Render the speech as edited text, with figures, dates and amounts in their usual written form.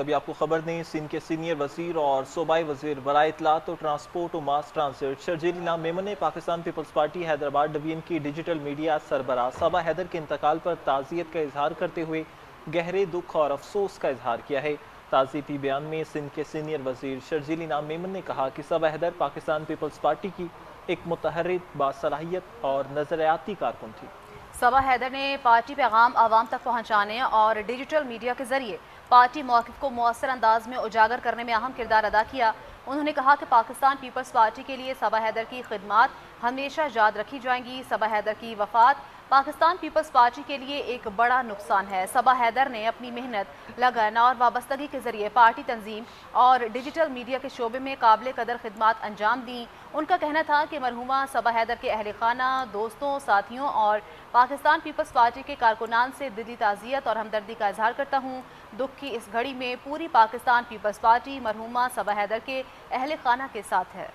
ابھی آپ کو خبر دیں، سندھ کے سینئر وزیر اور صوبائی وزیر برائے اطلاعات و ٹرانسپورٹ و ماس ٹرانزٹ شرجیل انعام میمن نے پاکستان پیپلز پارٹی حیدرآباد ڈویژن کی ڈیجیٹل میڈیا سربراہ صبا حیدر کے انتقال پر تعزیت کا اظہار کرتے ہوئے گہرے دکھ اور افسوس کا اظہار کیا ہے۔ تعزیتی بیان میں سندھ کے سینئر وزیر شرجیل انعام میمن نے کہا کہ صبا حیدر پاکستان پیپلز پارٹی کی ایک متحرک، باصلاحیت اور نظریاتی کارکن تھی۔ صبا حیدر نے پارٹی پیغام عوام تک پہنچانے اور ڈیجیٹل میڈیا کے ذریعے پارٹی موقف کو مؤثر انداز میں اجاگر کرنے میں اہم کردار ادا کیا۔ انہوں نے کہا کہ پاکستان پیپلز پارٹی کے لیے صبا حیدر کی خدمات ہمیشہ یاد رکھی جائیں گی۔ صبا حیدر کی وفات پاکستان پیپلز پارٹی کے لیے ایک بڑا نقصان ہے۔ صبا حیدر نے اپنی محنت، لگن اور وابستگی کے ذریعے پارٹی تنظیم اور ڈیجیٹل میڈیا کے شعبے میں قابل قدر خدمات انجام دیں۔ ان کا کہنا تھا کہ مرحومہ صبا حیدر کے اہل خانہ، دوستوں، ساتھیوں اور پاکستان پیپلز پارٹی کے کارکنان سے دلی تعزیت اور ہمدردی کا اظہار کرتا ہوں۔ دکھ کی اس گھڑی میں پوری پاکستان پیپلز پارٹی مرحومہ صبا حیدر کے اہل خانہ کے ساتھ ہے۔